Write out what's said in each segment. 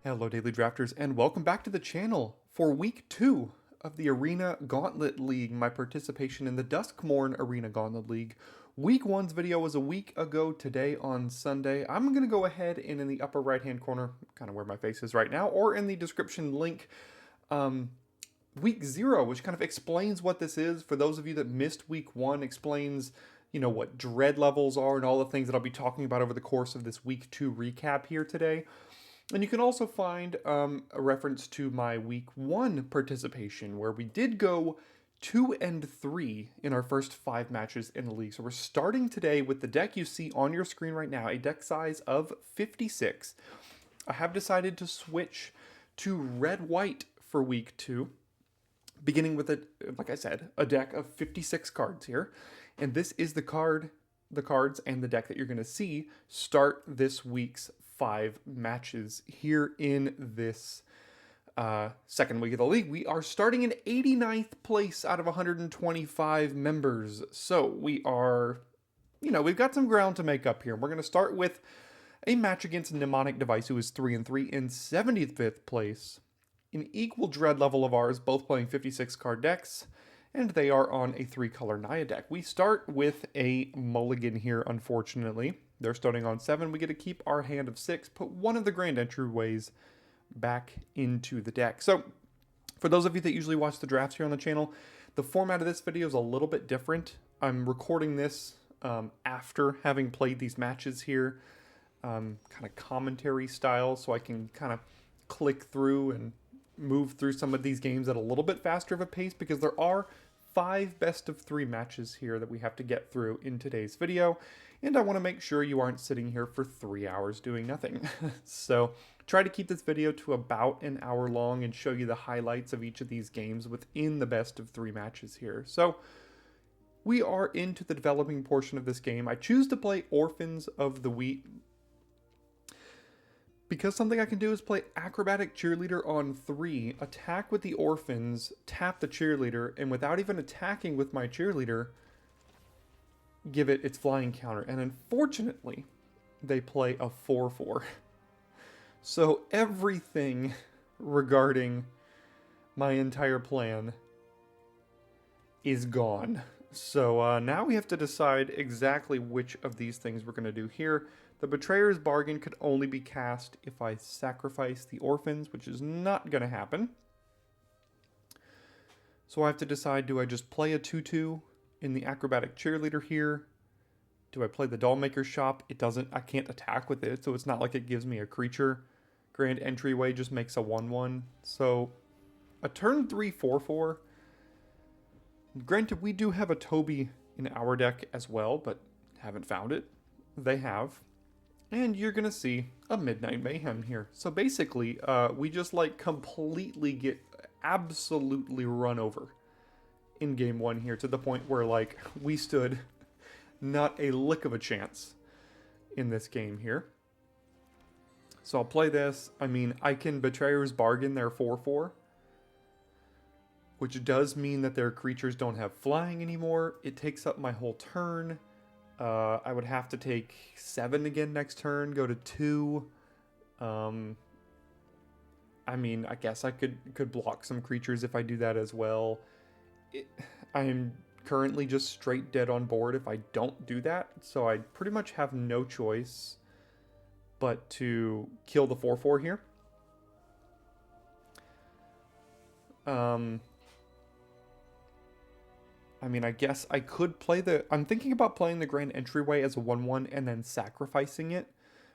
Hello Daily Drafters and welcome back to the channel for week 2 of the Arena Gauntlet League, my participation in the Duskmourn Arena Gauntlet League. Week 1's video was a week ago today on Sunday. I'm going to go ahead and in the upper right hand corner, kind of where my face is right now, or in the description link, week 0, which kind of explains what this is. For those of you that missed week 1, explains what dread levels are and all the things that I'll be talking about over the course of this week 2 recap here today. And you can also find a reference to my week 1 participation where we did go 2 and 3 in our first 5 matches in the league. So we're starting today with the deck you see on your screen right now, a deck size of 56. I have decided to switch to red-white for week 2, beginning with, like I said, a deck of 56 cards here. And this is the cards and the deck that you're going to see start this week's 5 matches here in this second week of the league. We are starting in 89th place out of 125 members. So we are, we've got some ground to make up here. We're going to start with a match against Mnemonic Device, who is 3-3 in 75th place. An equal dread level of ours, both playing 56 card decks, and they are on a 3-color Naya deck. We start with a mulligan here, unfortunately. They're starting on 7. We get to keep our hand of 6, put one of the grand entryways back into the deck. So, for those of you that usually watch the drafts here on the channel, the format of this video is a little bit different. I'm recording this after having played these matches here, kind of commentary style, so I can kind of click through and move through some of these games at a little bit faster of a pace, because there are 5 best of 3 matches here that we have to get through in today's video, and I want to make sure you aren't sitting here for 3 hours doing nothing. So try to keep this video to about an hour long and show you the highlights of each of these games within the best of 3 matches here. So we are into the developing portion of this game. I choose to play Orphans of the Wheat because something I can do is play Acrobatic Cheerleader on 3, attack with the Orphans, tap the Cheerleader, and without even attacking with my Cheerleader, give it its flying counter. And unfortunately, they play a 4-4. So everything regarding my entire plan is gone. So now we have to decide exactly which of these things we're going to do here. The Betrayer's Bargain could only be cast if I sacrifice the Orphans, which is not going to happen. So I have to decide, do I just play a 2-2 in the Acrobatic Cheerleader here? Do I play the Dollmaker's Shop? I can't attack with it, so it's not like it gives me a creature. Grand Entryway just makes a 1-1. So a turn 3 4-4. Granted, we do have a Toby in our deck as well, but haven't found it. They have. And you're going to see a Midnight Mayhem here. So basically, we just completely get absolutely run over in game 1 here, to the point where we stood not a lick of a chance in this game here. So I'll play this. I mean, I can Betrayer's Bargain their 4-4, which does mean that their creatures don't have flying anymore. It takes up my whole turn. I would have to take 7 again next turn, go to 2. I mean, I guess I could block some creatures if I do that as well. I am currently just straight dead on board if I don't do that, so I pretty much have no choice but to kill the 4-4 here. I mean, I guess I could play I'm thinking about playing the Grand Entryway as a 1-1 and then sacrificing it,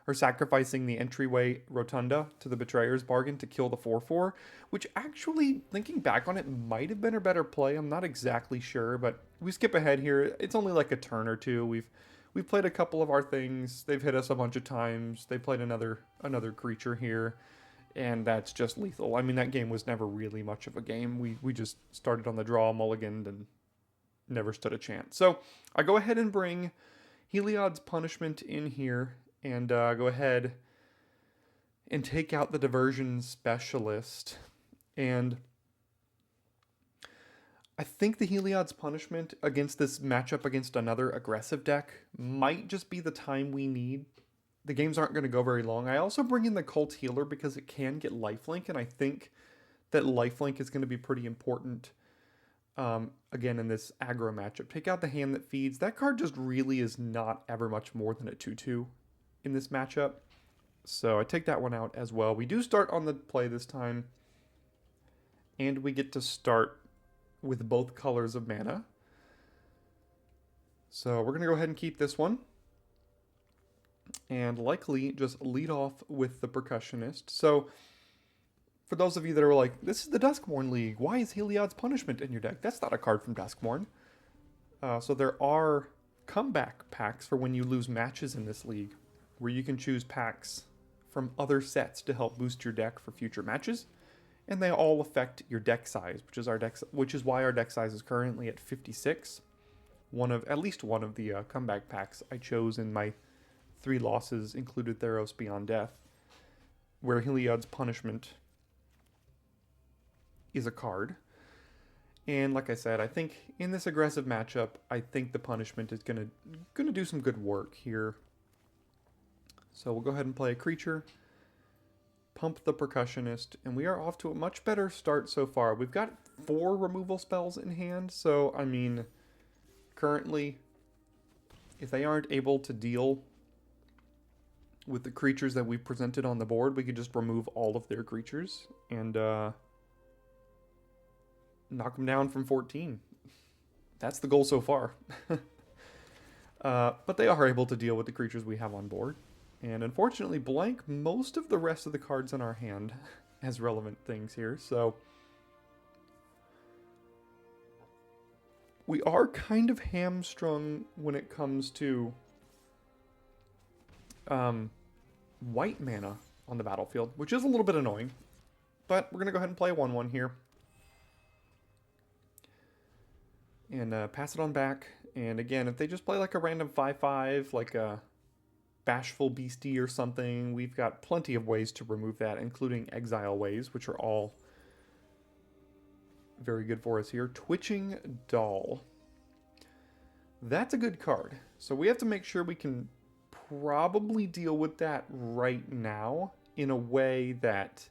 or sacrificing the Entryway Rotunda to the Betrayer's Bargain to kill the 4-4, which actually, thinking back on it, might have been a better play. I'm not exactly sure, but we skip ahead here. It's only like a turn or two. We've played a couple of our things. They've hit us a bunch of times. They played another creature here, and that's just lethal. I mean, that game was never really much of a game. We just started on the draw, mulliganed, and never stood a chance. So I go ahead and bring Heliod's Punishment in here, and go ahead and take out the Diversion Specialist. And I think the Heliod's Punishment against this matchup against another aggressive deck might just be the time we need the games aren't going to go very long. I also bring in the Cult Healer because it can get lifelink, and I think that lifelink is going to be pretty important, again, in this aggro matchup. Take out the Hand That Feeds. That card just really is not ever much more than a 2/2 in this matchup. So I take that one out as well. We do start on the play this time, and we get to start with both colors of mana. So we're going to go ahead and keep this one, and likely just lead off with the Percussionist. So for those of you that are like, this is the Duskmourn League, why is Heliod's Punishment in your deck? That's not a card from Duskmourn. So there are comeback packs for when you lose matches in this league, where you can choose packs from other sets to help boost your deck for future matches, and they all affect your deck size, which is why our deck size is currently at 56. At least one of the comeback packs I chose in my 3 losses included Theros Beyond Death, where Heliod's Punishment is a card. And like I said, I think in this aggressive matchup, I think the Punishment is gonna do some good work here. So we'll go ahead and play a creature, pump the Percussionist, and we are off to a much better start so far. We've got 4 removal spells in hand, so I mean, currently, if they aren't able to deal with the creatures that we presented on the board, we could just remove all of their creatures and knock them down from 14. That's the goal so far. But they are able to deal with the creatures we have on board. And unfortunately, blank most of the rest of the cards in our hand as relevant things here. So we are kind of hamstrung when it comes to white mana on the battlefield, which is a little bit annoying. But we're going to go ahead and play a 1/1 here. And pass it on back. And again, if they just play like a random 5/5, like a Bashful Beastie or something, we've got plenty of ways to remove that, including Exile Ways, which are all very good for us here. Twitching Doll. That's a good card. So we have to make sure we can probably deal with that right now in a way that,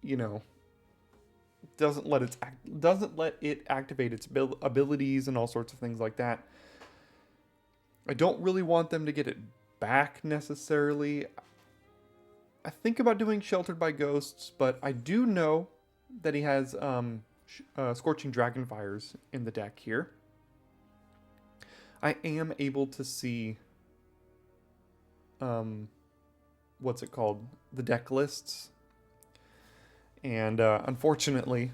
you know, doesn't let it activate its abilities and all sorts of things like that. I don't really want them to get it back necessarily. I think about doing Sheltered by Ghosts, but I do know that he has Scorching Dragonfires in the deck here. I am able to see what's it called? The deck lists. And unfortunately,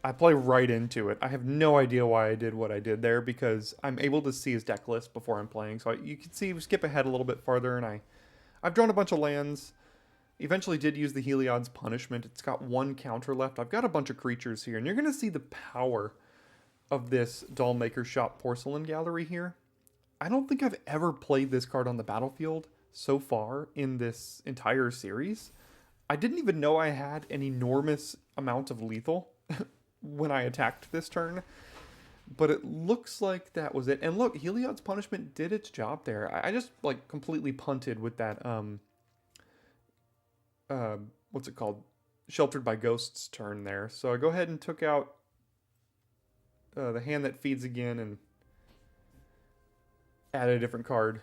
I play right into it. I have no idea why I did what I did there, because I'm able to see his deck list before I'm playing. So you can see we skip ahead a little bit farther, and I've drawn a bunch of lands. Eventually did use the Heliod's Punishment. It's got 1 counter left. I've got a bunch of creatures here, and you're going to see the power of this Dollmaker Shop Porcelain Gallery here. I don't think I've ever played this card on the battlefield so far in this entire series. I didn't even know I had an enormous amount of lethal when I attacked this turn, but it looks like that was it. And look, Heliod's Punishment did its job there. I just like completely punted with that what's it called? Sheltered by Ghosts turn there. So I go ahead and took out the Hand That Feeds again and added a different card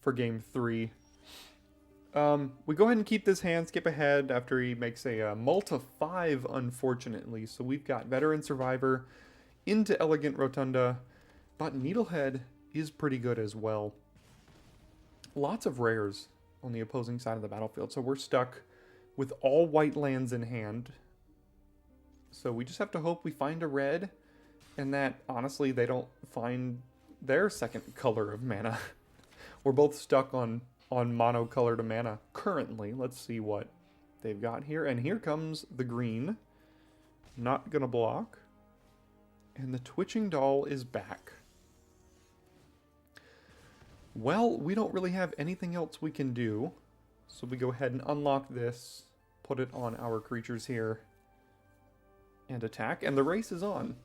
for game 3. We go ahead and keep this hand, skip ahead after he makes a Multa 5, unfortunately. So we've got Veteran Survivor into Elegant Rotunda, but Needlehead is pretty good as well. Lots of rares on the opposing side of the battlefield, so we're stuck with all white lands in hand. So we just have to hope we find a red, and that, honestly, they don't find their second color of mana. We're both stuck on monocolored mana currently. Let's see what they've got here. And here comes the green. Not gonna block. And the Twitching Doll is back. Well, we don't really have anything else we can do. So we go ahead and unlock this, put it on our creatures here, and attack. And the race is on.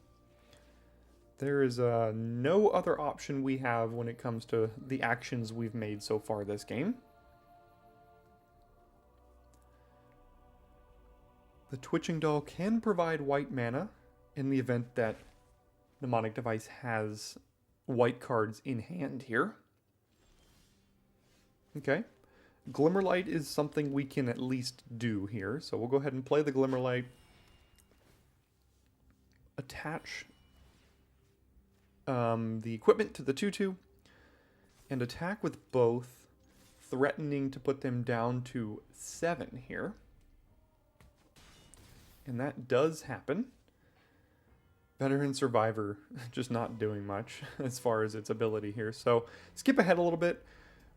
There is no other option we have when it comes to the actions we've made so far this game. The Twitching Doll can provide white mana in the event that Mnemonic Device has white cards in hand here. Okay. Glimmerlight is something we can at least do here. So we'll go ahead and play the Glimmerlight. Attach the equipment to the 2/2. And attack with both, threatening to put them down to 7 here. And that does happen. Veteran Survivor just not doing much as far as its ability here. So skip ahead a little bit.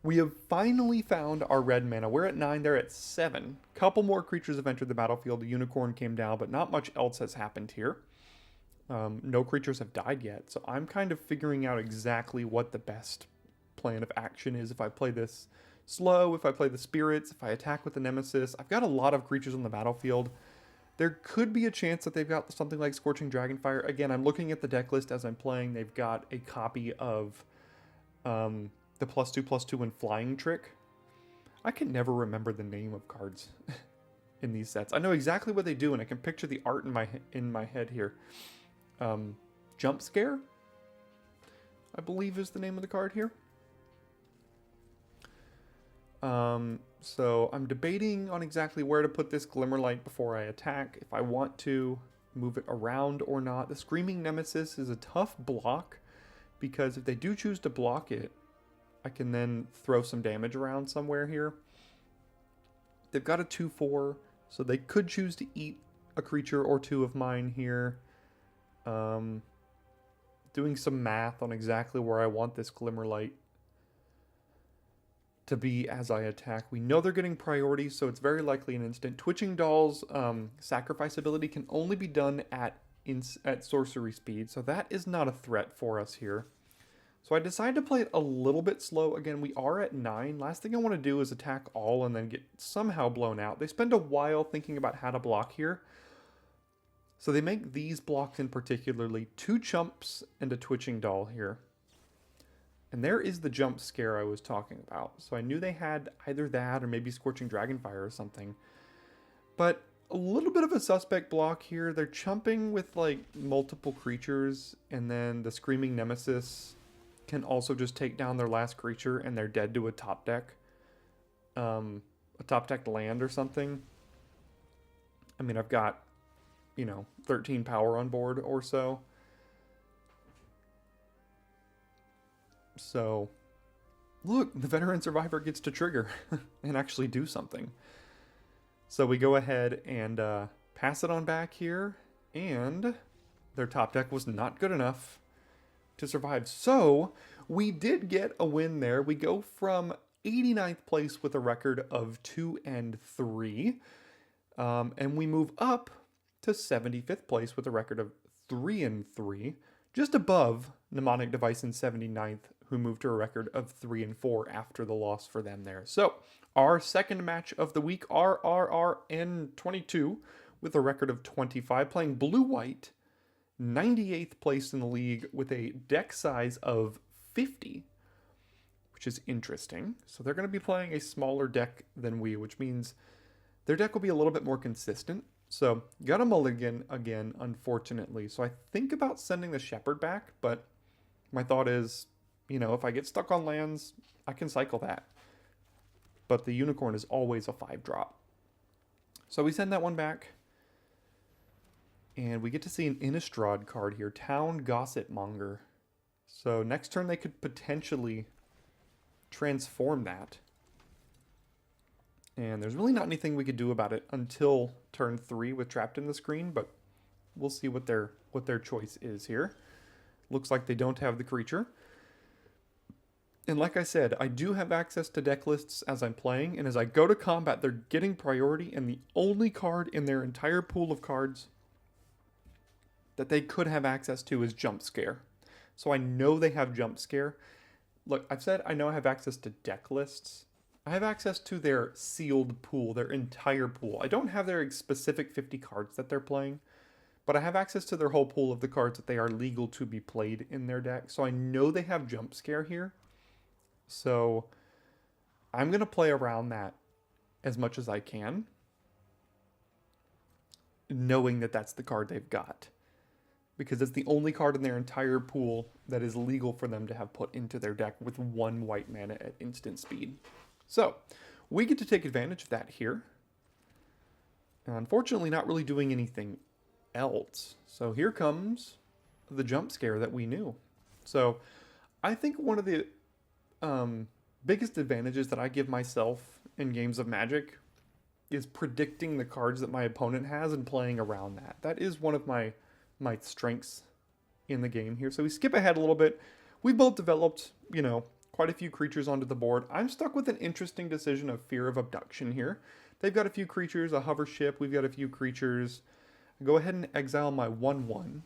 We have finally found our red mana. We're at 9, they're at 7. Couple more creatures have entered the battlefield. The Unicorn came down, but not much else has happened here. No creatures have died yet. So I'm kind of figuring out exactly what the best plan of action is. If I play this slow, if I play the spirits, if I attack with the Nemesis. I've got a lot of creatures on the battlefield. There could be a chance that they've got something like Scorching Dragonfire. Again, I'm looking at the deck list as I'm playing. They've got a copy of the +2/+2 and Flying Trick. I can never remember the name of cards in these sets. I know exactly what they do, and I can picture the art in my head here. Jump Scare, I believe, is the name of the card here. So I'm debating on exactly where to put this Glimmerlight before I attack, if I want to move it around or not. The Screaming Nemesis is a tough block, because if they do choose to block it, I can then throw some damage around somewhere here. They've got a 2/4, so they could choose to eat a creature or two of mine here. Doing some math on exactly where I want this Glimmerlight to be as I attack. We know they're getting priority, so it's very likely an instant. Twitching Doll's sacrifice ability can only be done at sorcery speed, so that is not a threat for us here. So I decided to play it a little bit slow. Again, we are at 9. Last thing I want to do is attack all and then get somehow blown out. They spend a while thinking about how to block here. So they make these blocks in particularly 2 chumps and a Twitching Doll here. And there is the jump scare I was talking about. So I knew they had either that or maybe Scorching Dragonfire or something. But a little bit of a suspect block here. They're chumping with like multiple creatures, and then the Screaming Nemesis can also just take down their last creature and they're dead to a top deck. A top deck land or something. I mean, I've got, 13 power on board or so. So, look, the Veteran Survivor gets to trigger and actually do something. So we go ahead and pass it on back here, and their top deck was not good enough to survive. So we did get a win there. We go from 89th place with a record of 2-3, and we move up to 75th place with a record of 3-3, just above Mnemonic Device in 79th, who moved to a record of 3-4 after the loss for them there. So our second match of the week, RRRN22, with a record of 25, playing blue-white, 98th place in the league with a deck size of 50, which is interesting. So they're going to be playing a smaller deck than we, which means their deck will be a little bit more consistent. So got a mulligan again, unfortunately. So I think about sending the Shepherd back, but my thought is, if I get stuck on lands, I can cycle that. But the Unicorn is always a 5-drop. So we send that one back. And we get to see an Innistrad card here, Town Gossip Monger. So next turn they could potentially transform that. And there's really not anything we could do about it until turn 3 with Trapped in the Screen, but we'll see what their choice is here. Looks like they don't have the creature. And like I said, I do have access to deck lists as I'm playing, and as I go to combat, they're getting priority, and the only card in their entire pool of cards that they could have access to is Jump Scare. So I know they have Jump Scare. Look, I've said I know I have access to deck lists. I have access to their sealed pool, their entire pool. I don't have their specific 50 cards that they're playing, but I have access to their whole pool of the cards that they are legal to be played in their deck. So I know they have Jump Scare here. So I'm going to play around that as much as I can, knowing that that's the card they've got. Because it's the only card in their entire pool that is legal for them to have put into their deck with 1 white mana at instant speed. So we get to take advantage of that here. Unfortunately, not really doing anything else. So here comes the jump scare that we knew. So I think one of the biggest advantages that I give myself in games of Magic is predicting the cards that my opponent has and playing around that. That is one of my strengths in the game here. So we skip ahead a little bit. We both developed, quite a few creatures onto the board. I'm stuck with an interesting decision of Fear of Abduction here. They've got a few creatures, a hover ship. We've got a few creatures. Go ahead and exile my 1/1.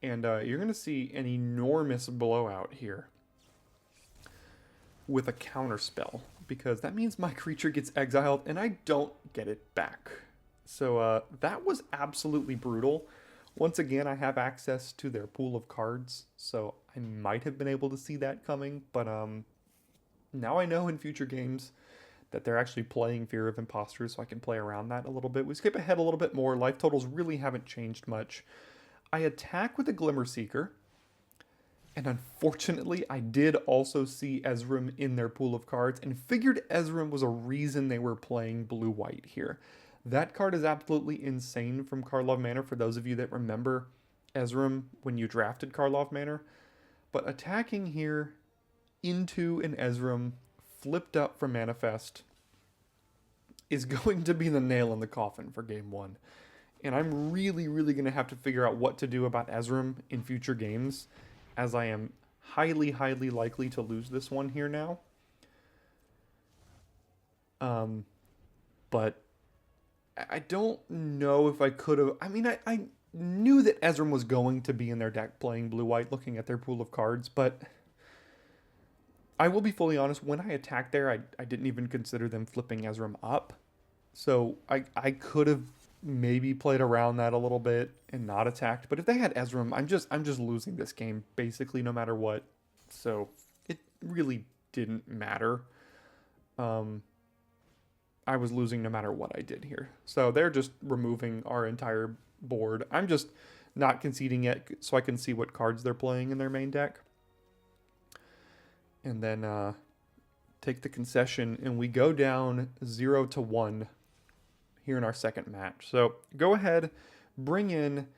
And you're going to see an enormous blowout here with a counter spell, because that means my creature gets exiled and I don't get it back. So that was absolutely brutal. Once again, I have access to their pool of cards, so I might have been able to see that coming, but now I know in future games that they're actually playing Fear of Imposters, so I can play around that a little bit. We skip ahead a little bit more. Life totals really haven't changed much. I attack with a Glimmer Seeker, and unfortunately, I did also see Ezram in their pool of cards, and figured Ezram was a reason they were playing blue-white here. That card is absolutely insane from Karlov Manor, for those of you that remember Ezram when you drafted Karlov Manor. But attacking here into an Ezram flipped up from Manifest is going to be the nail in the coffin for game 1. And I'm really, really going to have to figure out what to do about Ezram in future games, as I am highly, highly likely to lose this one here now. But I don't know if I could have... I mean, I knew that Ezram was going to be in their deck playing blue-white, looking at their pool of cards, but I will be fully honest, when I attacked there, I didn't even consider them flipping Ezram up. So I could have maybe played around that a little bit and not attacked, but if they had Ezram, I'm just losing this game, basically, no matter what. So it really didn't matter. I was losing no matter what I did here. So they're just removing our entire board. I'm just not conceding yet so I can see what cards they're playing in their main deck. And then take the concession, and we go down 0-1 here in our second match. So go ahead, bring in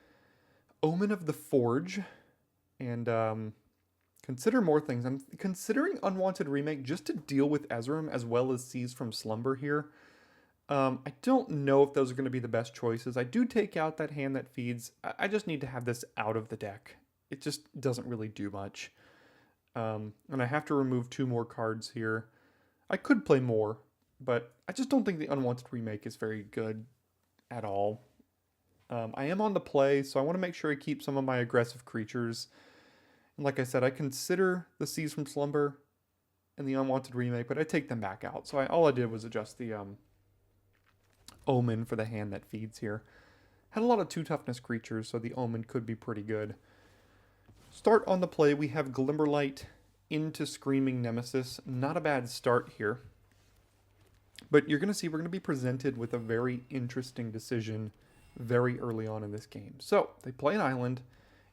Omen of the Forge, and consider more things. I'm considering Unwanted Remake just to deal with Ezram as well as Seize from Slumber here. I don't know if those are going to be the best choices. I do take out that Hand That Feeds. I just need to have this out of the deck. It just doesn't really do much. And I have to remove 2 more cards here. I could play more, but I just don't think the Unwanted Remake is very good at all. I am on the play, so I want to make sure I keep some of my aggressive creatures. And like I said, I consider the Seize from Slumber and the Unwanted Remake, but I take them back out. So all I did was adjust the Omen for the Hand That Feeds here. Had a lot of 2 toughness creatures, so the Omen could be pretty good. Start on the play, we have Glimmerlight into Screaming Nemesis. Not a bad start here. But you're going to see we're going to be presented with a very interesting decision very early on in this game. So they play an island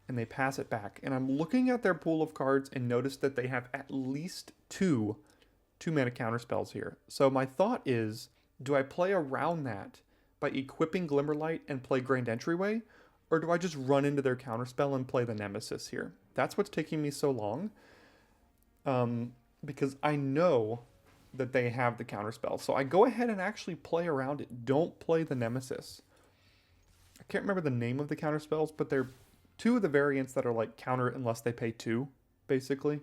and they pass it back. And I'm looking at their pool of cards and notice that they have at least 2 2-mana counterspells here. So my thought is, do I play around that by equipping Glimmerlight and play Grand Entryway? Or do I just run into their counterspell and play the Nemesis here? That's what's taking me so long. Because I know that they have the counterspell. So I go ahead and actually play around it. Don't play the Nemesis. I can't remember the name of the counterspells, but they're 2 of the variants that are like counter unless they pay 2, basically.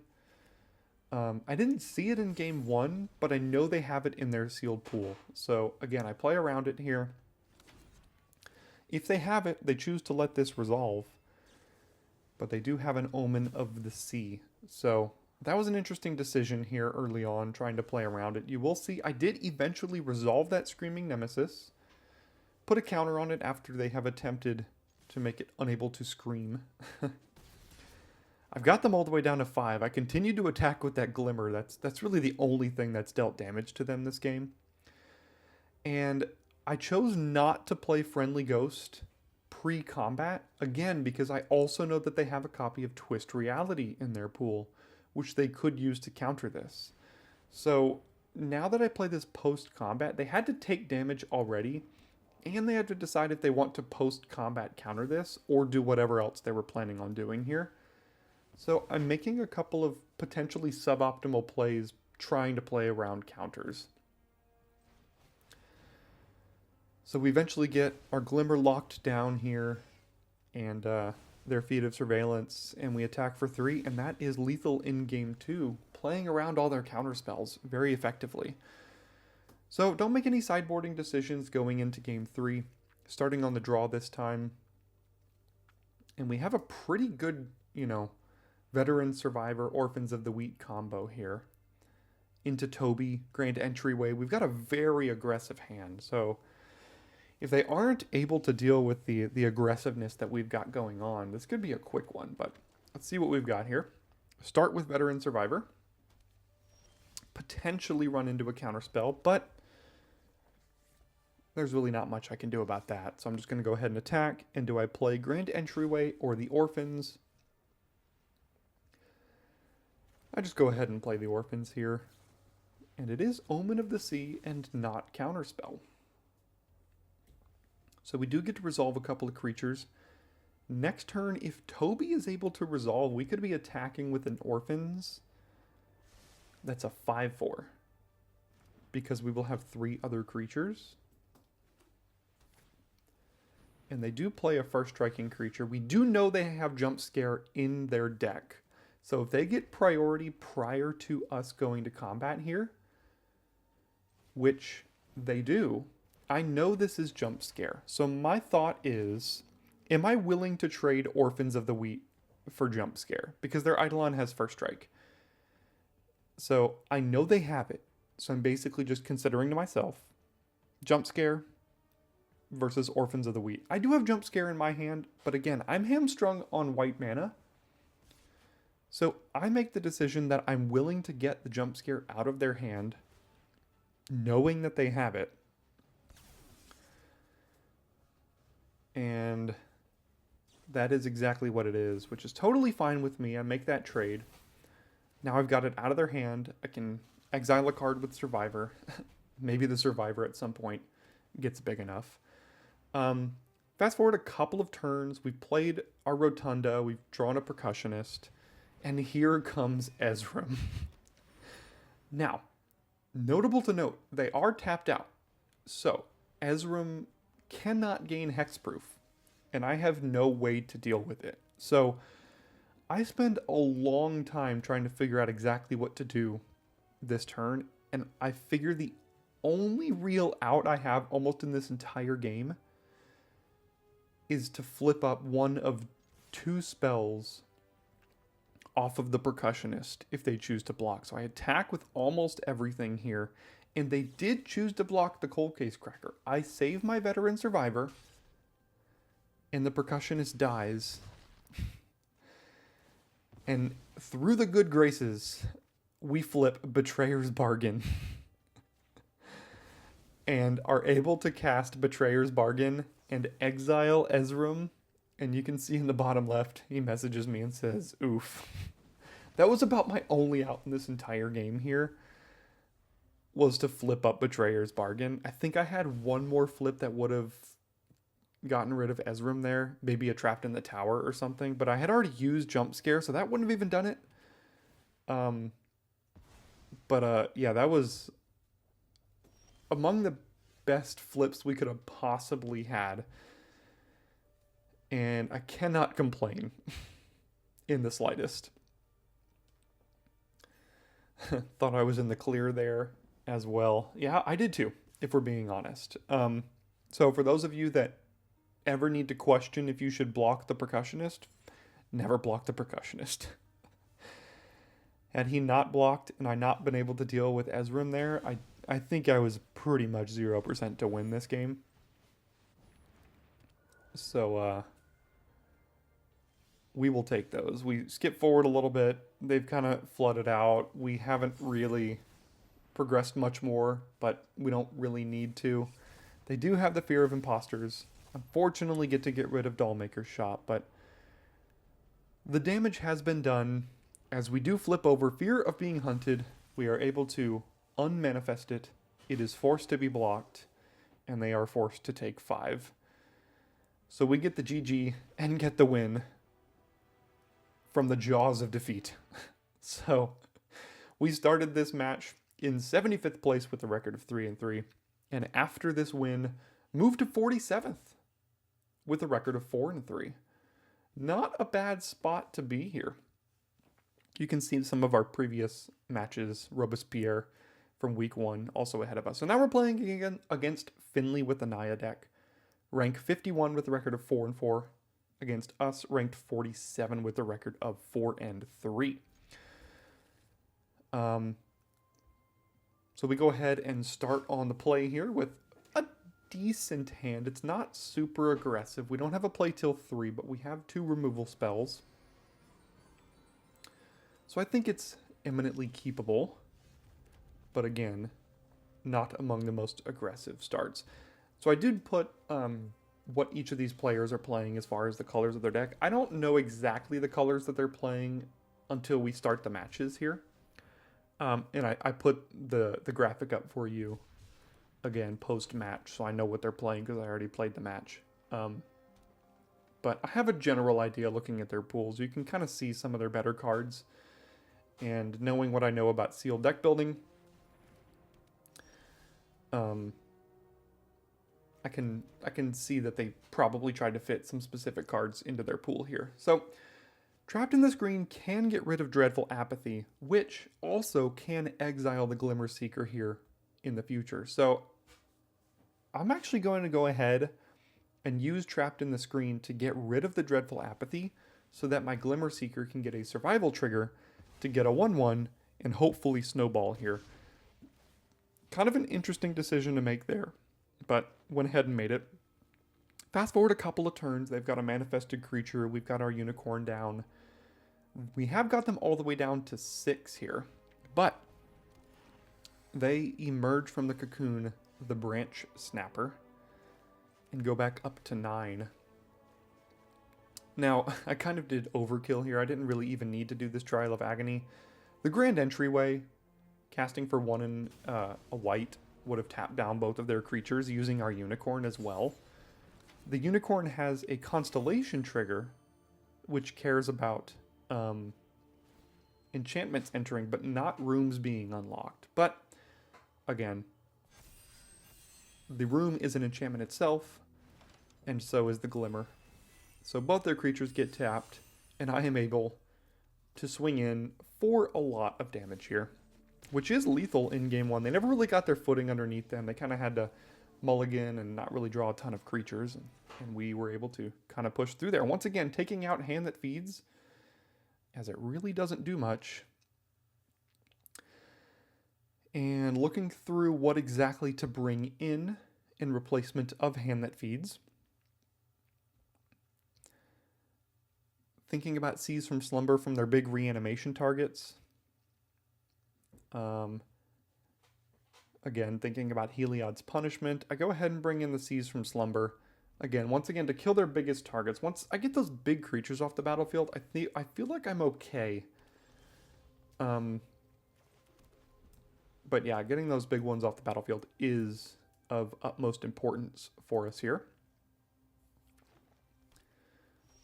I didn't see it in game 1, but I know they have it in their sealed pool. So again, I play around it here. If they have it, they choose to let this resolve. But they do have an Omen of the Sea. So that was an interesting decision here early on, trying to play around it. You will see I did eventually resolve that Screaming Nemesis. Put a counter on it after they have attempted to make it unable to scream. I've got them all the way down to 5. I continue to attack with that Glimmer. That's really the only thing that's dealt damage to them this game. And I chose not to play Friendly Ghost pre-combat, again, because I also know that they have a copy of Twist Reality in their pool, which they could use to counter this. So now that I play this post-combat, they had to take damage already, and they had to decide if they want to post-combat counter this, or do whatever else they were planning on doing here. So I'm making a couple of potentially suboptimal plays trying to play around counters. So we eventually get our Glimmer locked down here, and their Feat of Surveillance, and we attack for 3, and that is lethal in game 2, playing around all their counter spells very effectively. So don't make any sideboarding decisions going into game 3, starting on the draw this time. And we have a pretty good, Veteran Survivor, Orphans of the Wheat combo here. Into Toby, Grand Entryway. We've got a very aggressive hand, so if they aren't able to deal with the aggressiveness that we've got going on, this could be a quick one, but let's see what we've got here. Start with Veteran Survivor. Potentially run into a counterspell, but there's really not much I can do about that, so I'm just going to go ahead and attack. And do I play Grand Entryway or the Orphans? I just go ahead and play the Orphans here. And it is Omen of the Sea and not Counterspell. So we do get to resolve a couple of creatures. Next turn, if Toby is able to resolve, we could be attacking with an Orphans. That's a 5/4. Because we will have 3 other creatures. And they do play a first striking creature. We do know they have Jump Scare in their deck. So if they get priority prior to us going to combat here, which they do, I know this is Jump Scare. So my thought is, am I willing to trade Orphans of the Wheat for Jump Scare? Because their Eidolon has first strike. So I know they have it. So I'm basically just considering to myself, Jump Scare versus Orphans of the Wheat. I do have Jump Scare in my hand, but again, I'm hamstrung on white mana. So I make the decision that I'm willing to get the Jump Scare out of their hand, knowing that they have it. And that is exactly what it is, which is totally fine with me. I make that trade. Now I've got it out of their hand. I can exile a card with Survivor. Maybe the Survivor at some point gets big enough. Fast forward a couple of turns. We've played our Rotunda. We've drawn a Percussionist. And here comes Ezram. Now, notable to note, they are tapped out. So, Ezram cannot gain Hexproof. And I have no way to deal with it. So, I spend a long time trying to figure out exactly what to do this turn. And I figure the only real out I have almost in this entire game is to flip up one of 2 spells off of the Percussionist if they choose to block. So I attack with almost everything here, and they did choose to block the Cold Case Cracker. I save my Veteran Survivor, and the Percussionist dies. And through the good graces, we flip Betrayer's Bargain and are able to cast Betrayer's Bargain and exile Ezram. And you can see in the bottom left, he messages me and says, oof. That was about my only out in this entire game here, was to flip up Betrayer's Bargain. I think I had one more flip that would have gotten rid of Ezram there, maybe a Trapped in the Tower or something, but I had already used Jump Scare, so that wouldn't have even done it. Yeah, that was among the best flips we could have possibly had. And I cannot complain in the slightest. Thought I was in the clear there as well. Yeah, I did too, if we're being honest. So for those of you that ever need to question if you should block the Percussionist, never block the Percussionist. Had he not blocked and I not been able to deal with Ezram there, I think I was pretty much 0% to win this game. So, we will take those. We skip forward a little bit. They've kind of flooded out. We haven't really progressed much more, but we don't really need to. They do have the Fear of Imposters. Unfortunately, get to get rid of Dollmaker's Shop, but the damage has been done. As we do flip over Fear of Being Hunted, we are able to unmanifest it. It is forced to be blocked, and they are forced to take 5. So we get the GG and get the win from the jaws of defeat. So we started this match in 75th place with a record of 3-3, and after this win, moved to 47th with a record of 4-3. Not a bad spot to be here. You can see some of our previous matches, Robespierre from week 1, also ahead of us. So now we're playing again against Finley with the Naya deck. Rank 51 with a record of 4-4. Against us, ranked 47 with a record of 4-3. So we go ahead and start on the play here with a decent hand. It's not super aggressive. We don't have a play till 3, but we have 2 removal spells. So I think it's eminently keepable. But again, not among the most aggressive starts. So I did put what each of these players are playing as far as the colors of their deck. I don't know exactly the colors that they're playing until we start the matches here. And I put the graphic up for you again post-match, so I know what they're playing because I already played the match. But I have a general idea looking at their pools. You can kind of see some of their better cards. And knowing what I know about sealed deck building, I can see that they probably tried to fit some specific cards into their pool here. So Trapped in this green can get rid of Dreadful Apathy, which also can exile the Glimmer Seeker here in the future. So I'm actually going to go ahead and use Trapped in the Screen to get rid of the Dreadful Apathy so that my Glimmer Seeker can get a survival trigger to get a 1/1 and hopefully snowball here. Kind of an interesting decision to make there, but went ahead and made it. Fast forward a couple of turns, they've got a manifested creature, we've got our unicorn down. We have got them all the way down to 6 here, but they emerge from the cocoon, the Branch Snapper, and go back up to 9. Now, I kind of did overkill here. I didn't really even need to do this Trial of Agony. The Grand Entryway, casting for 1 and a white, would have tapped down both of their creatures using our unicorn as well. The unicorn has a constellation trigger, which cares about enchantments entering, but not rooms being unlocked. But, again, the room is an enchantment itself, and so is the Glimmer. So both their creatures get tapped, and I am able to swing in for a lot of damage here, which is lethal in game 1. They never really got their footing underneath them. They kind of had to mulligan and not really draw a ton of creatures, and we were able to kind of push through there. Once again, taking out Hand That Feeds, as it really doesn't do much. And looking through what exactly to bring in replacement of Hand That Feeds. Thinking about Seize from Slumber from their big reanimation targets. Again, thinking about Heliod's Punishment. I go ahead and bring in the Seize from Slumber. Again, once again, to kill their biggest targets. Once I get those big creatures off the battlefield, I feel like I'm okay. But yeah, getting those big ones off the battlefield is of utmost importance for us here.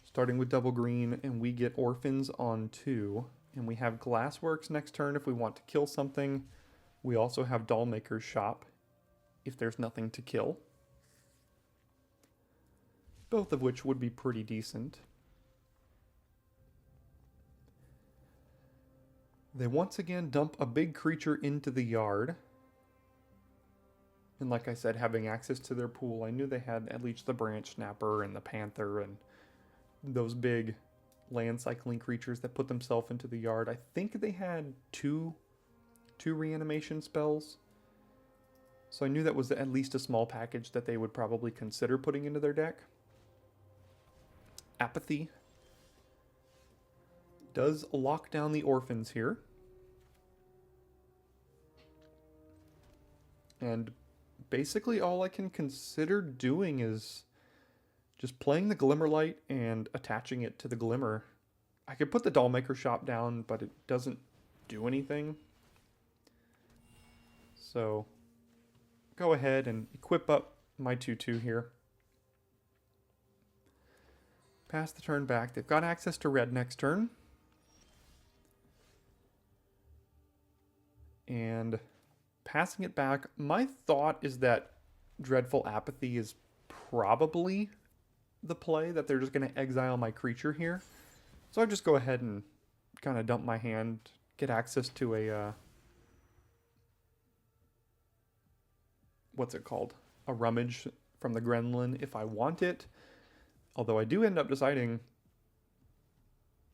Starting with double green, and we get Orphans on 2. And we have Glassworks next turn if we want to kill something. We also have Dollmaker's Shop if there's nothing to kill. Both of which would be pretty decent. They once again dump a big creature into the yard. And like I said, having access to their pool, I knew they had at least the Branch Snapper and the Panther and those big land cycling creatures that put themselves into the yard. I think they had two reanimation spells. So I knew that was at least a small package that they would probably consider putting into their deck. Apathy. Does lock down the orphans here. And basically all I can consider doing is just playing the Glimmerlight and attaching it to the Glimmer. I could put the Dollmaker Shop down, but it doesn't do anything. So go ahead and equip up my 2/2 here. Pass the turn back. They've got access to red next turn. And passing it back, my thought is that Dreadful Apathy is probably the play, that they're just going to exile my creature here. So I just go ahead and kind of dump my hand, get access to a, what's it called? A Rummage from the Gremlin if I want it. Although I do end up deciding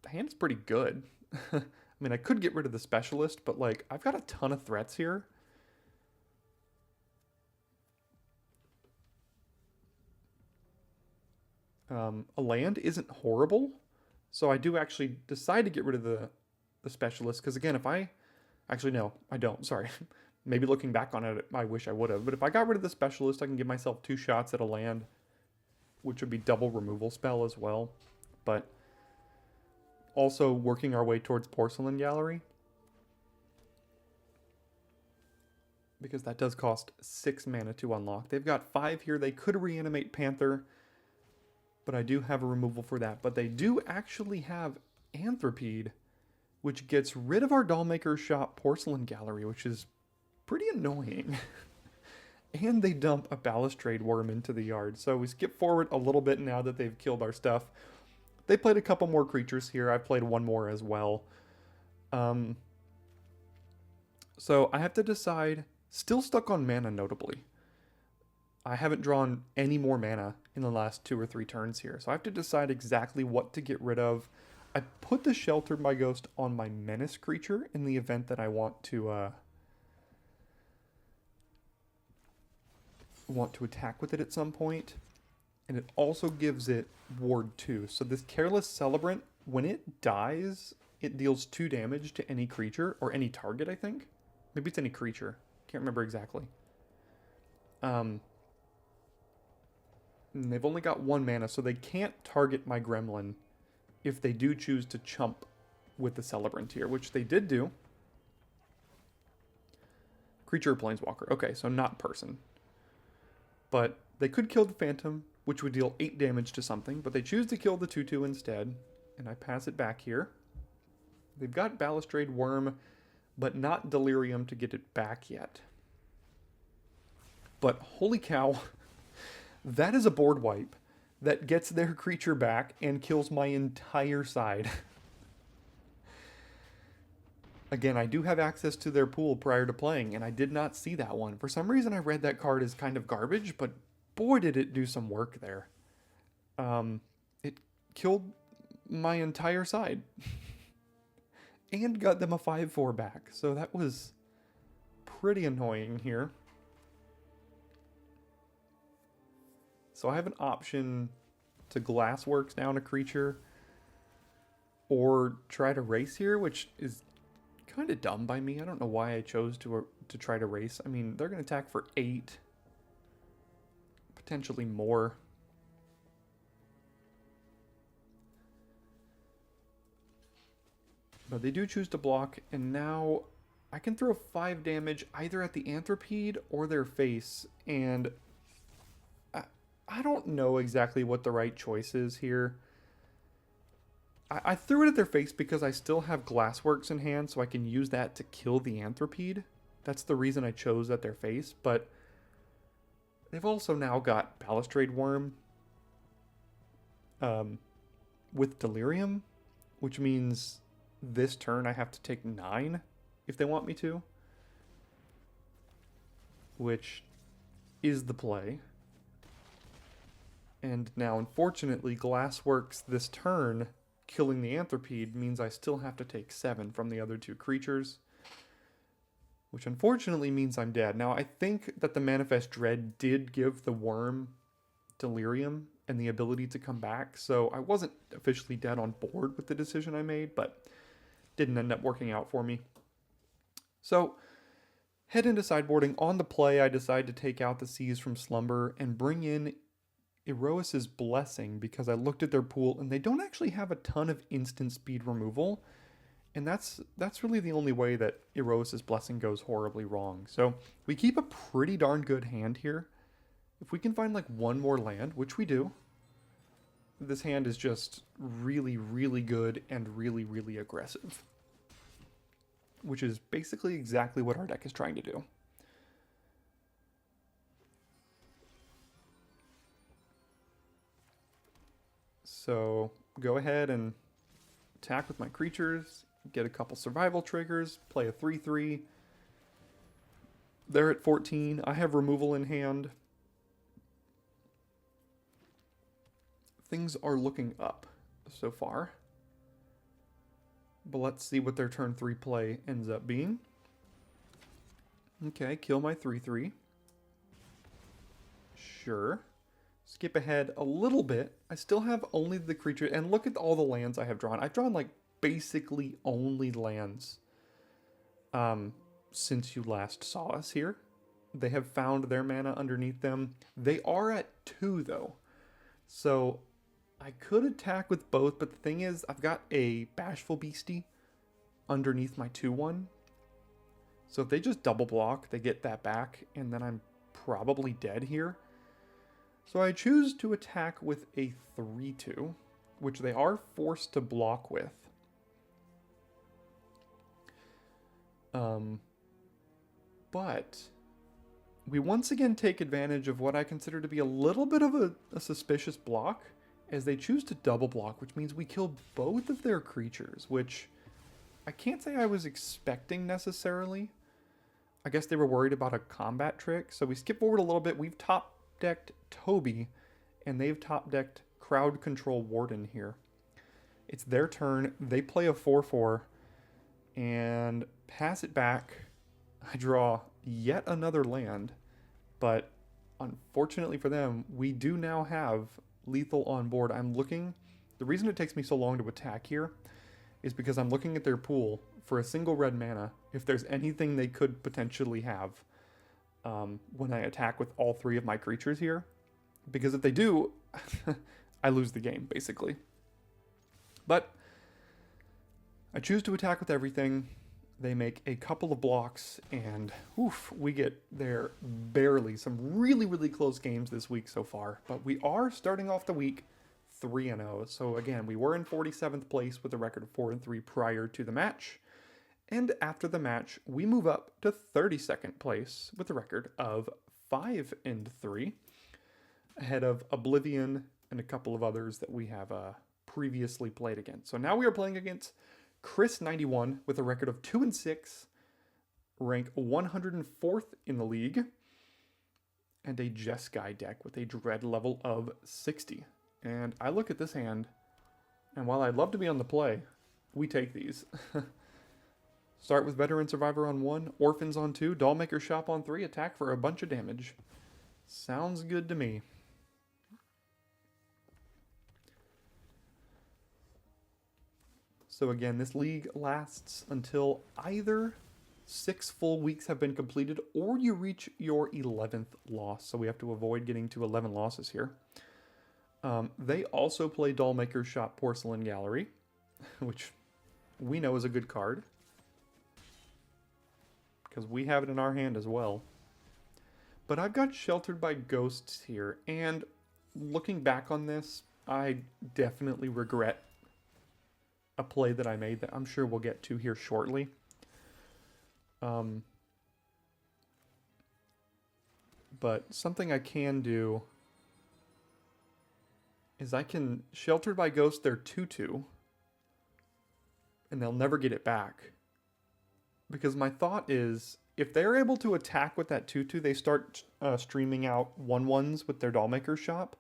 the hand's pretty good. I mean, I could get rid of the Specialist, but like, I've got a ton of threats here. A land isn't horrible, so I do actually decide to get rid of the Specialist, because again, if I... Actually, no, I don't, sorry. Maybe looking back on it, I wish I would have, but if I got rid of the Specialist, I can give myself 2 shots at a land, which would be double removal spell as well, but also working our way towards Porcelain Gallery, because that does cost 6 mana to unlock. They've got 5 here. They could reanimate Panther, but I do have a removal for that. But they do actually have Anthropede, which gets rid of our Dollmaker Shop Porcelain Gallery, which is pretty annoying. And they dump a Balustrade Worm into the yard. So we skip forward a little bit now that they've killed our stuff. They played a couple more creatures here. I played one more as well. So I have to decide, still stuck on mana notably. I haven't drawn any more mana in the last 2 or 3 turns here. So I have to decide exactly what to get rid of. I put the Shelter by Ghost on my Menace creature in the event that I want to attack with it at some point. And it also gives it Ward 2. So this Careless Celebrant, when it dies, it deals 2 damage to any creature, or any target, I think. Maybe it's any creature. Can't remember exactly. And they've only got 1 mana, so they can't target my Gremlin if they do choose to chump with the Celebrant here, which they did do. Creature or Planeswalker. Okay, so not person. But they could kill the Phantom, which would deal 8 damage to something, but they choose to kill the 2/2 instead, and I pass it back here. They've got Balustrade Worm, but not Delirium to get it back yet. But holy cow, that is a board wipe that gets their creature back and kills my entire side. Again, I do have access to their pool prior to playing, and I did not see that one. For some reason, I read that card as kind of garbage, but boy, did it do some work there. It killed my entire side. And got them a 5/4 back, so that was pretty annoying here. So I have an option to Glassworks down a creature, or try to race here, which is kind of dumb by me. I don't know why I chose to try to race. I mean, they're going to attack for 8, potentially more. But they do choose to block, and now I can throw 5 damage either at the Anthropede or their face, and I don't know exactly what the right choice is here. I threw it at their face because I still have Glassworks in hand, so I can use that to kill the Anthropede. That's the reason I chose at their face, but they've also now got Balustrade Worm with Delirium, which means this turn I have to take 9 if they want me to, which is the play. And now, unfortunately, Glassworks this turn, killing the Anthropede, means I still have to take 7 from the other 2 creatures, which unfortunately means I'm dead. Now, I think that the Manifest Dread did give the worm Delirium, and the ability to come back. So I wasn't officially dead on board with the decision I made, but didn't end up working out for me. So head into sideboarding. On the play, I decide to take out the Seas from Slumber and bring in Erois's Blessing because I looked at their pool and they don't actually have a ton of instant speed removal. And that's really the only way that Erois's Blessing goes horribly wrong. So we keep a pretty darn good hand here. If we can find like one more land, which we do, this hand is just really, really good and really, really aggressive. Which is basically exactly what our deck is trying to do. So go ahead and attack with my creatures, get a couple survival triggers, play a 3/3. They're at 14. I have removal in hand. Things are looking up so far. But let's see what their turn 3 play ends up being. Okay, kill my 3/3. Sure. Skip ahead a little bit. I still have only the creature, and look at all the lands I have drawn. I've drawn like basically only lands since you last saw us here. They have found their mana underneath them. They are at 2 though. So I could attack with both, but the thing is, I've got a Bashful Beastie underneath my 2/1. So if they just double block, they get that back, and then I'm probably dead here. So I choose to attack with a 3/2, which they are forced to block with. But we once again take advantage of what I consider to be a little bit of a suspicious block, as they choose to double block, which means we kill both of their creatures, which I can't say I was expecting necessarily. I guess they were worried about a combat trick, so we skip forward a little bit. We've top-decked Toby, and they've top-decked Crowd Control Warden here. It's their turn. They play a 4/4 and pass it back. I draw yet another land, but unfortunately for them, we do now have lethal on board. I'm looking. The reason it takes me so long to attack here is because I'm looking at their pool for a single red mana, if there's anything they could potentially have when I attack with all 3 of my creatures here. Because if they do, I lose the game, basically. But I choose to attack with everything. They make a couple of blocks, and oof, we get there barely. Some really, really close games this week so far. But we are starting off the week 3-0. So again, we were in 47th place with a record of 4-3 prior to the match. And after the match, we move up to 32nd place with a record of 5-3, ahead of Oblivion and a couple of others that we have previously played against. So now we are playing against Chris91 with a record of 2-6, rank 104th in the league, and a Jeskai deck with a dread level of 60. And I look at this hand, and while I'd love to be on the play, we take these. Start with Veteran Survivor on 1, Orphans on 2, Dollmaker Shop on 3, attack for a bunch of damage. Sounds good to me. So again, this league lasts until either 6 full weeks have been completed or you reach your 11th loss. So we have to avoid getting to 11 losses here. They also play Dollmaker Shop Porcelain Gallery, which we know is a good card, because we have it in our hand as well. But I've got Sheltered by Ghosts here, and looking back on this, I definitely regret a play that I made that I'm sure we'll get to here shortly. But something I can do is I can Sheltered by Ghost their 2/2, and they'll never get it back. Because my thought is, if they're able to attack with that 2/2, they start streaming out 1/1s with their Dollmaker Shop.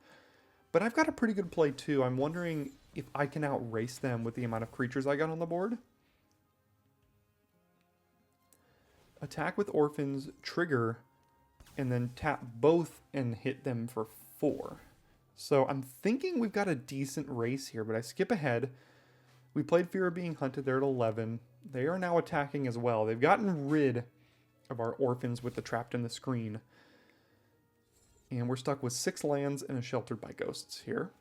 But I've got a pretty good play too. I'm wondering if I can outrace them with the amount of creatures I got on the board. Attack with Orphans, trigger, and then tap both and hit them for 4. So I'm thinking we've got a decent race here, but I skip ahead. We played Fear of Being Hunted there at 11. They are now attacking as well. They've gotten rid of our orphans with the Trapped in the Screen. And we're stuck with 6 lands and a Sheltered by Ghosts here.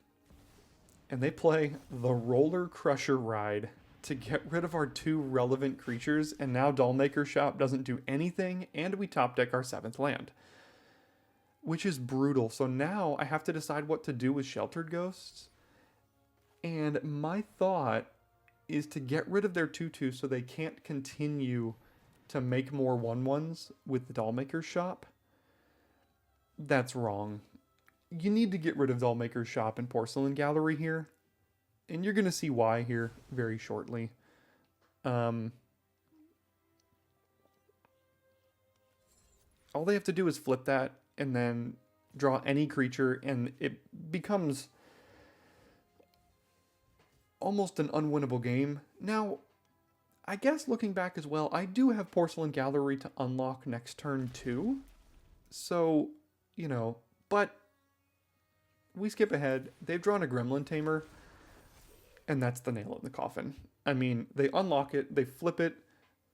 And they play the Roller Crusher Ride to get rid of our 2 relevant creatures, and now Dollmaker's Shop doesn't do anything, and we top deck our 7th land. Which is brutal. So now I have to decide what to do with Sheltered Ghosts. And my thought is to get rid of their 2/2 so they can't continue to make more 1/1s with the Dollmaker's Shop. That's wrong. You need to get rid of Dollmaker's Shop and Porcelain Gallery here. And you're going to see why here very shortly. All they have to do is flip that and then draw any creature, and it becomes almost an unwinnable game. Now, I guess looking back as well, I do have Porcelain Gallery to unlock next turn too. So, you know, but we skip ahead. They've drawn a Gremlin Tamer, and that's the nail in the coffin. I mean, they unlock it, they flip it,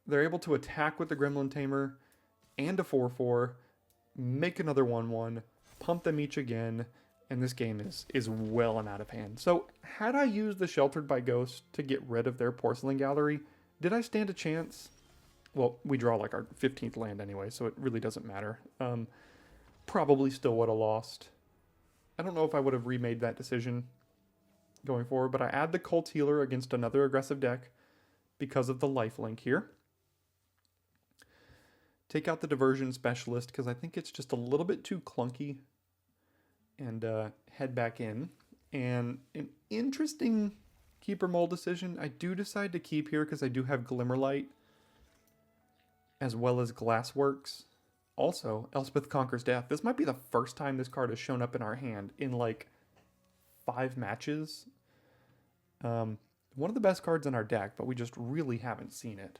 they're able to attack with the Gremlin Tamer and a 4/4, make another 1/1, pump them each again, and this game is well and out of hand. So had I used the Sheltered by Ghost to get rid of their Porcelain Gallery, did I stand a chance? Well, we draw like our 15th land anyway, so it really doesn't matter. Probably still would have lost. I don't know if I would have remade that decision going forward, but I add the Cult Healer against another aggressive deck because of the lifelink here. Take out the Diversion Specialist because I think it's just a little bit too clunky, and head back in. And an interesting keeper mold decision. I do decide to keep here because I do have Glimmerlight as well as Glassworks. Also, Elspeth Conquers Death. This might be the first time this card has shown up in our hand in like 5 matches. One of the best cards in our deck, but we just really haven't seen it.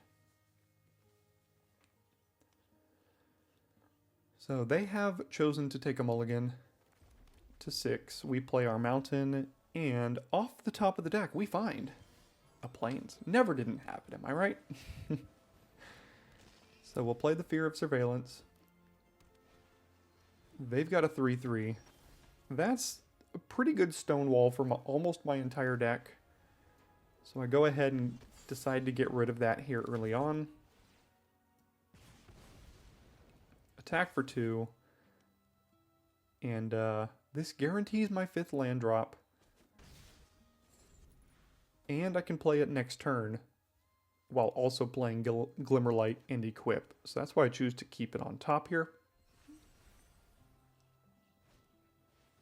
So they have chosen to take a mulligan to 6. We play our mountain, and off the top of the deck, we find a Plains. Never didn't happen, am I right? So we'll play the Fear of Surveillance. They've got a 3/3. That's a pretty good stonewall for almost my entire deck. So I go ahead and decide to get rid of that here early on. Attack for 2. And this guarantees my 5th land drop. And I can play it next turn while also playing Glimmerlight and Equip. So that's why I choose to keep it on top here.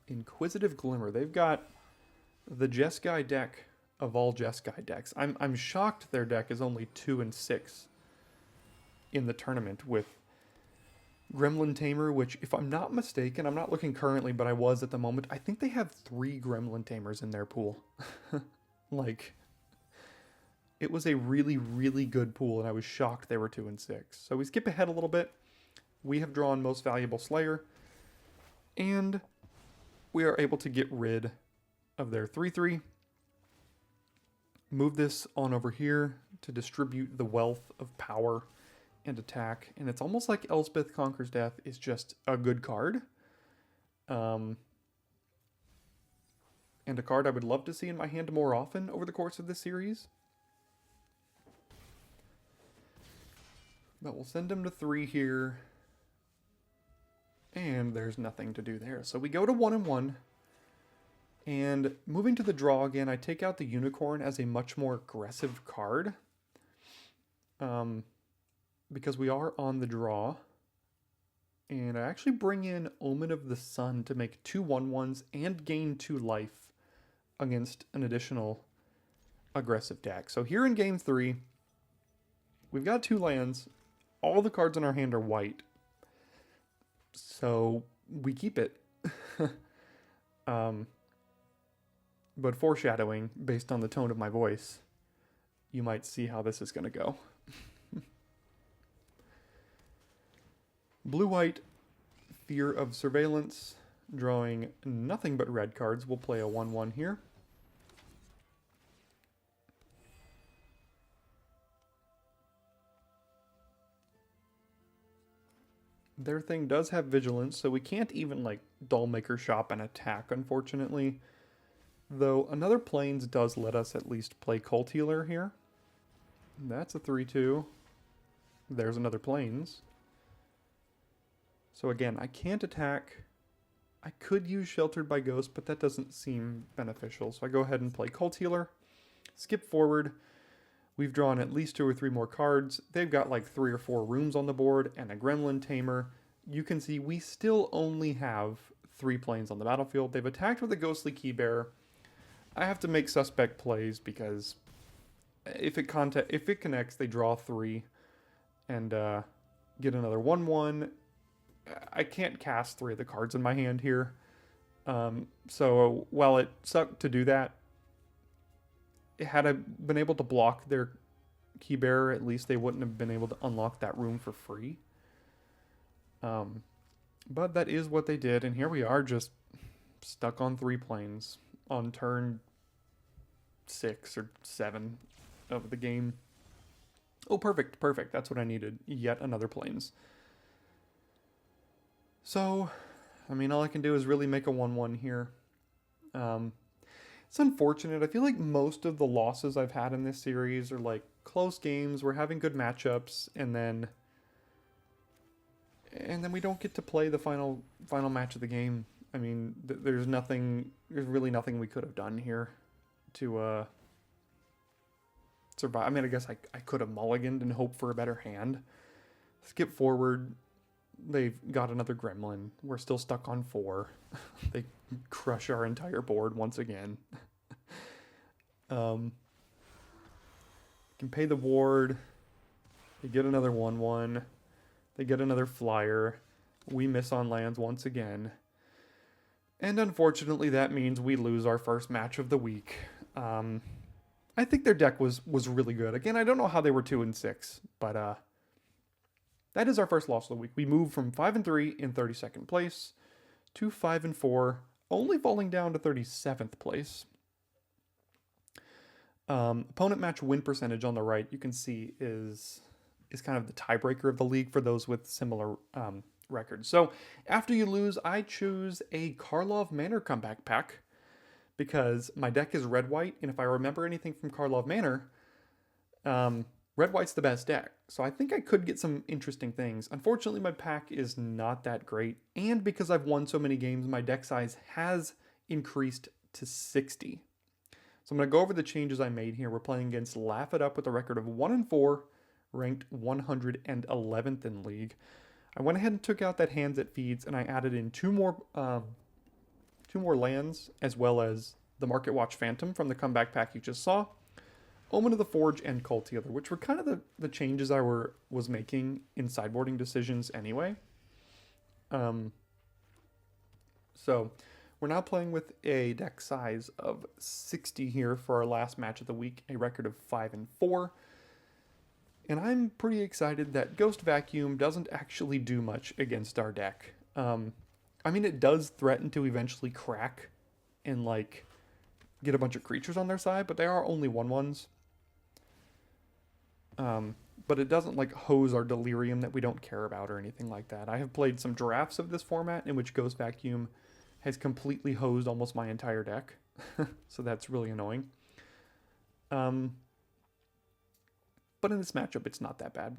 Inquisitive Glimmer. They've got the Jeskai deck of all Jeskai decks. I'm shocked their deck is only 2 and 6 in the tournament with Gremlin Tamer, which, if I'm not mistaken, I'm not looking currently, but I was at the moment, I think they have 3 Gremlin Tamers in their pool. Like, it was a really, really good pool, and I was shocked they were 2 and 6. So we skip ahead a little bit. We have drawn Most Valuable Slayer, and we are able to get rid of their 3/3. Move this on over here to distribute the wealth of power and attack. And it's almost like Elspeth Conquers Death is just a good card. And a card I would love to see in my hand more often over the course of this series. But we'll send him to 3 here. And there's nothing to do there. So we go to 1 and 1. And moving to the draw again, I take out the Unicorn as a much more aggressive card. Because we are on the draw. And I actually bring in Omen of the Sun to make 2 1/1s and gain 2 life against an additional aggressive deck. So here in game 3, we've got 2 lands. All the cards in our hand are white. So we keep it. But foreshadowing, based on the tone of my voice, you might see how this is going to go. Blue-white, Fear of Surveillance. Drawing nothing but red cards. We'll play a 1/1 here. Their thing does have vigilance, so we can't even like Dollmaker Shop and attack, unfortunately. Though another Plains does let us at least play Cult Healer here. That's a 3/2. There's another Plains. So again, I can't attack. I could use Sheltered by Ghost, but that doesn't seem beneficial. So I go ahead and play Cult Healer. Skip forward. We've drawn at least 2 or 3 more cards. They've got like 3 or 4 rooms on the board and a Gremlin Tamer. You can see we still only have 3 Plains on the battlefield. They've attacked with a Ghostly Keybearer. I have to make suspect plays because if it connects, they draw 3 and get another 1/1. I can't cast 3 of the cards in my hand here. So while it sucked to do that, had I been able to block their Keybearer, at least they wouldn't have been able to unlock that room for free. But that is what they did, and here we are just stuck on 3 Plains on turn 6 or 7 of the game. Oh, perfect. That's what I needed. Yet another Plains. So, I mean, all I can do is really make a 1/1 here. It's unfortunate. I feel like most of the losses I've had in this series are like close games. We're having good matchups, and then we don't get to play the final match of the game. I mean, there's really nothing we could have done here to survive. I mean, I guess I could have mulliganed and hoped for a better hand. Skip forward. They've got another Gremlin. We're still stuck on 4. They crush our entire board once again. Can pay the ward. They get another 1/1. They get another flyer. We miss on lands once again. And unfortunately, that means we lose our first match of the week. I think their deck was really good. Again, I don't know how they were 2-6, but that is our first loss of the week. We moved from 5-3 in 32nd place to 5-4, only falling down to 37th place. Opponent match win percentage on the right, you can see is kind of the tiebreaker of the league for those with similar records. So after you lose, I choose a Karlov Manor comeback pack because my deck is red-white, and if I remember anything from Karlov Manor, red-white's the best deck. So I think I could get some interesting things. Unfortunately, my pack is not that great, and because I've won so many games, my deck size has increased to 60. So I'm going to go over the changes I made here. We're playing against Laugh It Up with a record of 1-4, ranked 111th in league. I went ahead and took out that Hands That Feeds, and I added in two more lands, as well as the Market Watch Phantom from the comeback pack you just saw, Omen of the Forge, and Cult Healer, which were kind of the changes I was making in sideboarding decisions anyway. So we're now playing with a deck size of 60 here for our last match of the week, a record of 5-4. And I'm pretty excited that Ghost Vacuum doesn't actually do much against our deck. I mean, it does threaten to eventually crack and like get a bunch of creatures on their side, but they are only 1/1s. But it doesn't like hose our Delirium that we don't care about or anything like that. I have played some drafts of this format in which Ghost Vacuum has completely hosed almost my entire deck. So that's really annoying. But in this matchup, it's not that bad.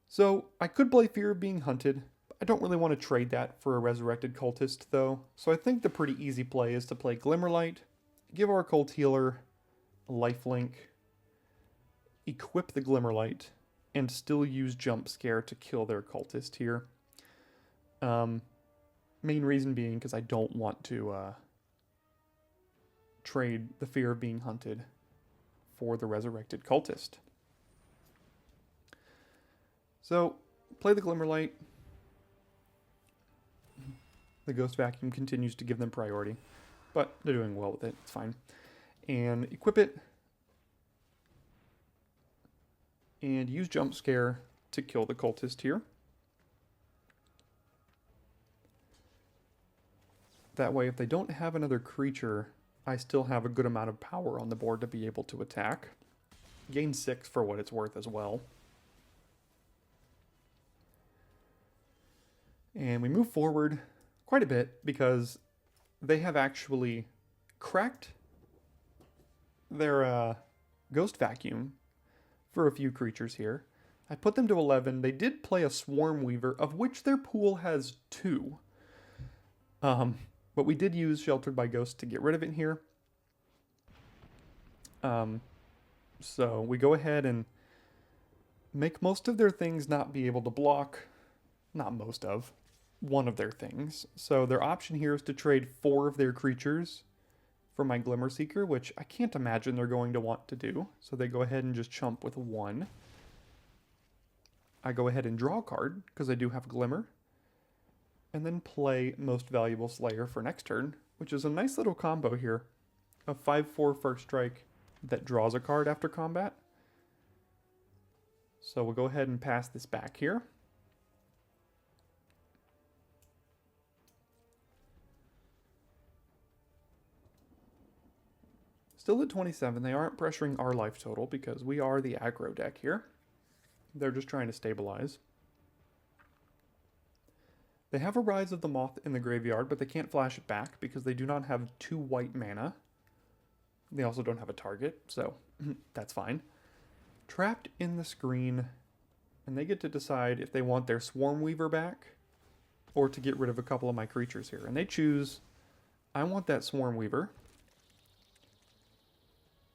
So I could play Fear of Being Hunted. I don't really want to trade that for a Resurrected Cultist, though. So I think the pretty easy play is to play Glimmerlight, give our Cult Healer a lifelink, equip the Glimmerlight, and still use Jump Scare to kill their Cultist here. Main reason being because I don't want to trade the Fear of Being Hunted for the Resurrected Cultist. So, play the Glimmerlight. The Ghost Vacuum continues to give them priority, but they're doing well with it. It's fine. And equip it. And use Jump Scare to kill the Cultist here. That way, if they don't have another creature, I still have a good amount of power on the board to be able to attack. Gain 6 for what it's worth as well. And we move forward quite a bit because they have actually cracked their Ghost Vacuum for a few creatures here. I put them to 11. They did play a Swarm Weaver, of which their pool has 2. But we did use Sheltered by Ghost to get rid of it here. So we go ahead and make most of their things not be able to block. Not most of. One of their things. So their option here is to trade 4 of their creatures for my Glimmer Seeker, which I can't imagine they're going to want to do. So they go ahead and just chump with 1. I go ahead and draw a card, because I do have Glimmer. And then play Most Valuable Slayer for next turn, which is a nice little combo here. A 5/4 first strike that draws a card after combat. So we'll go ahead and pass this back here. Still at 27, they aren't pressuring our life total because we are the aggro deck here. They're just trying to stabilize. They have a Rise of the Moth in the graveyard, but they can't flash it back because they do not have 2 white mana. They also don't have a target, so that's fine. Trapped in the screen, and they get to decide if they want their Swarm Weaver back or to get rid of a couple of my creatures here. And they choose, I want that Swarm Weaver.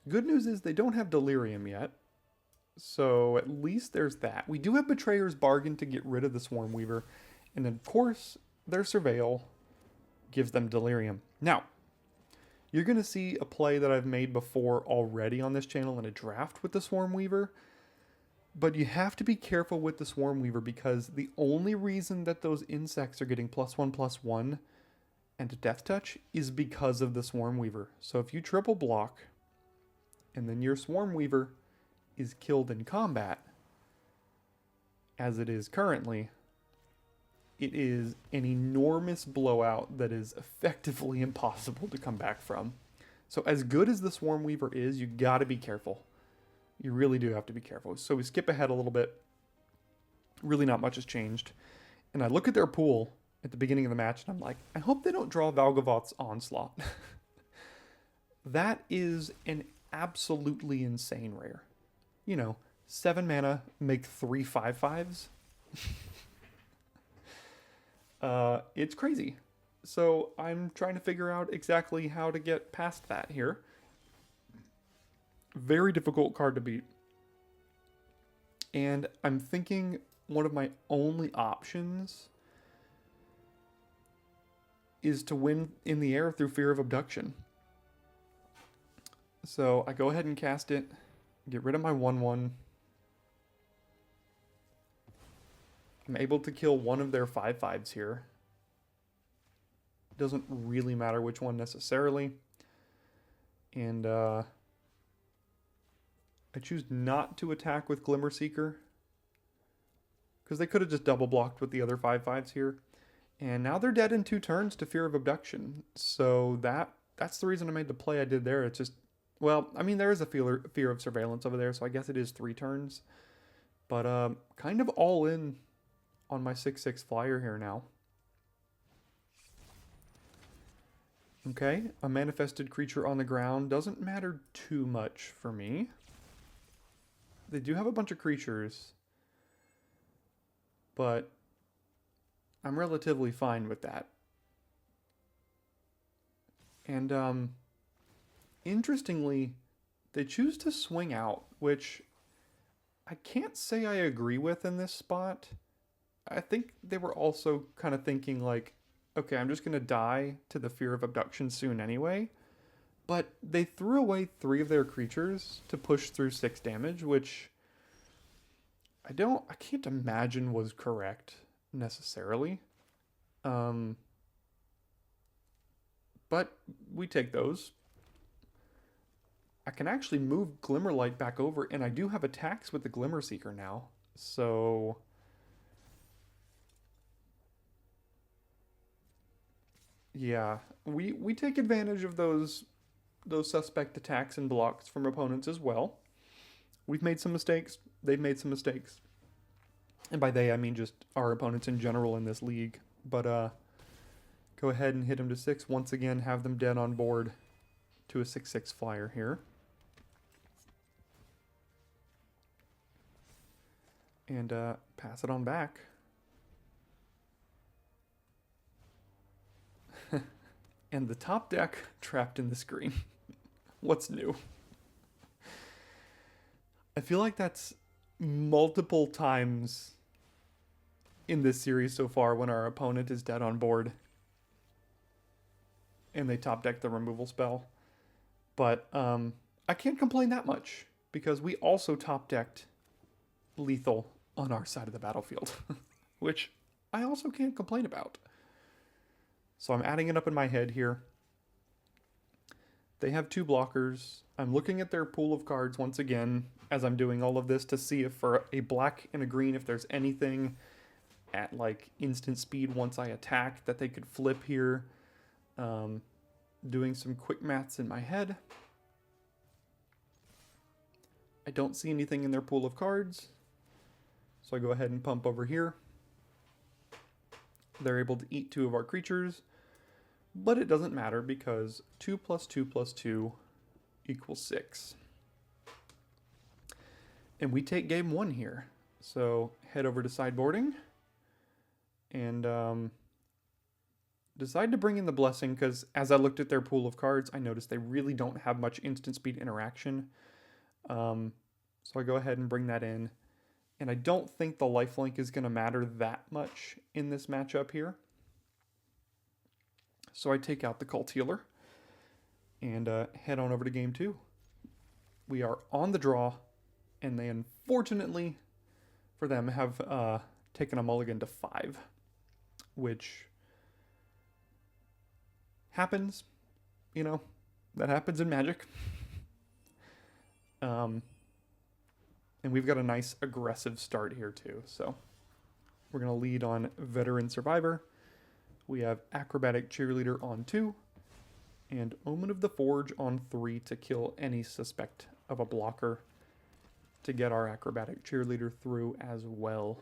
Good news is they don't have Delirium yet, so at least there's that. We do have Betrayer's Bargain to get rid of the Swarm Weaver, and then, of course, their Surveil gives them Delirium. Now, you're going to see a play that I've made before already on this channel in a draft with the Swarm Weaver, but you have to be careful with the Swarm Weaver because the only reason that those insects are getting +1/+1 and Death Touch is because of the Swarm Weaver. So if you triple block, and then your Swarm Weaver is killed in combat, as it is currently, it is an enormous blowout that is effectively impossible to come back from. So as good as the Swarm Weaver is, you gotta be careful. You really do have to be careful. So we skip ahead a little bit. Really not much has changed. And I look at their pool at the beginning of the match, and I'm like, I hope they don't draw Valgavoth's Onslaught. That is an absolutely insane rare. You know, 7 mana, make 3 5/5s. It's crazy. So I'm trying to figure out exactly how to get past that here. Very difficult card to beat. And I'm thinking one of my only options is to win in the air through Fear of Abduction. So I go ahead and cast it, get rid of my 1/1. I'm able to kill one of their 5/5s here. Doesn't really matter which one necessarily. And I choose not to attack with Glimmer Seeker, because they could have just double blocked with the other 5/5s here. And now they're dead in 2 turns to Fear of Abduction. So that's the reason I made the play I did there. It's just, well, I mean, there is a fear of surveillance over there, so I guess it is 3 turns. But kind of all in on my 6/6 flyer here now. Okay, a manifested creature on the ground doesn't matter too much for me. They do have a bunch of creatures, but I'm relatively fine with that. And interestingly, they choose to swing out, which I can't say I agree with in this spot. I think they were also kind of thinking like, okay, I'm just going to die to the Fear of Abduction soon anyway. But they threw away 3 of their creatures to push through 6 damage, which I can't imagine was correct necessarily. But we take those. I can actually move Glimmerlight back over, and I do have attacks with the Glimmer Seeker now. So Yeah, we take advantage of those suspect attacks and blocks from opponents as well. We've made some mistakes. They've made some mistakes. And by they, I mean just our opponents in general in this league. But go ahead and hit them to 6. Once again, have them dead on board to a 6/6 flyer here. And pass it on back. And the top deck trapped in the screen. What's new? I feel like that's multiple times in this series so far when our opponent is dead on board and they top deck the removal spell. But I can't complain that much because we also top decked lethal on our side of the battlefield, which I also can't complain about. So I'm adding it up in my head here. They have 2 blockers. I'm looking at their pool of cards once again as I'm doing all of this to see if for a black and a green, if there's anything at like instant speed once I attack that they could flip here. Doing some quick maths in my head. I don't see anything in their pool of cards. So I go ahead and pump over here. They're able to eat 2 of our creatures. But it doesn't matter because 2 + 2 + 2 = 6. And we take game 1 here. So head over to sideboarding. And decide to bring in the Blessing because as I looked at their pool of cards, I noticed they really don't have much instant speed interaction. So I go ahead and bring that in. And I don't think the lifelink is going to matter that much in this matchup here. So I take out the Cult Healer and head on over to game 2. We are on the draw, and they unfortunately, for them, have taken a mulligan to 5, which happens. You know, that happens in Magic. And we've got a nice aggressive start here too. So we're going to lead on Veteran Survivor. We have Acrobatic Cheerleader on 2 and Omen of the Forge on 3 to kill any suspect of a blocker to get our Acrobatic Cheerleader through as well.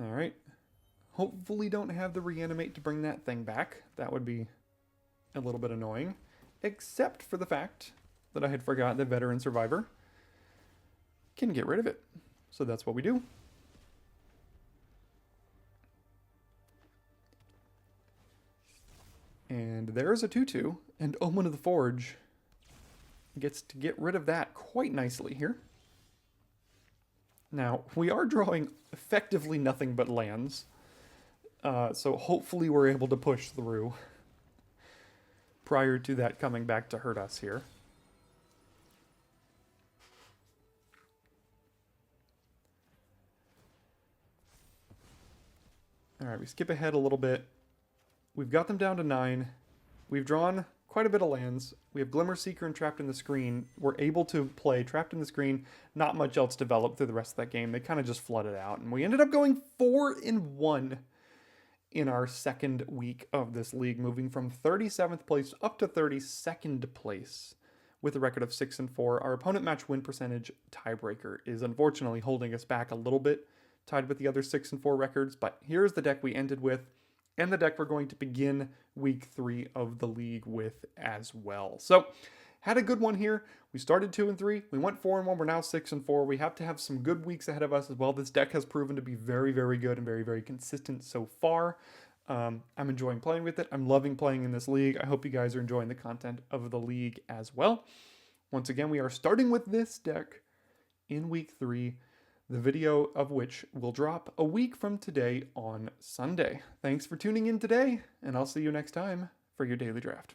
All right. Hopefully don't have the Reanimate to bring that thing back. That would be a little bit annoying, except for the fact that I had forgotten that Veteran Survivor can get rid of it. So that's what we do. And there's a 2/2, and Omen of the Forge gets to get rid of that quite nicely here. Now, we are drawing effectively nothing but lands, so hopefully we're able to push through prior to that coming back to hurt us here. All right, we skip ahead a little bit. We've got them down to 9. We've drawn quite a bit of lands. We have Glimmer Seeker and Trapped in the Screen. We're able to play Trapped in the Screen. Not much else developed through the rest of that game. They kind of just flooded out. And we ended up going 4-1 in our second week of this league, moving from 37th place up to 32nd place with a record of 6-4. Our opponent match win percentage tiebreaker is unfortunately holding us back a little bit, tied with the other 6-4 records. But here's the deck we ended with, and the deck we're going to begin week 3 of the league with as well. So, had a good one here. We started 2-3. We went 4-1. We're now 6-4. We have to have some good weeks ahead of us as well. This deck has proven to be very, very good and very, very consistent so far. I'm enjoying playing with it. I'm loving playing in this league. I hope you guys are enjoying the content of the league as well. Once again, we are starting with this deck in week 3. The video of which will drop a week from today on Sunday. Thanks for tuning in today, and I'll see you next time for your daily draft.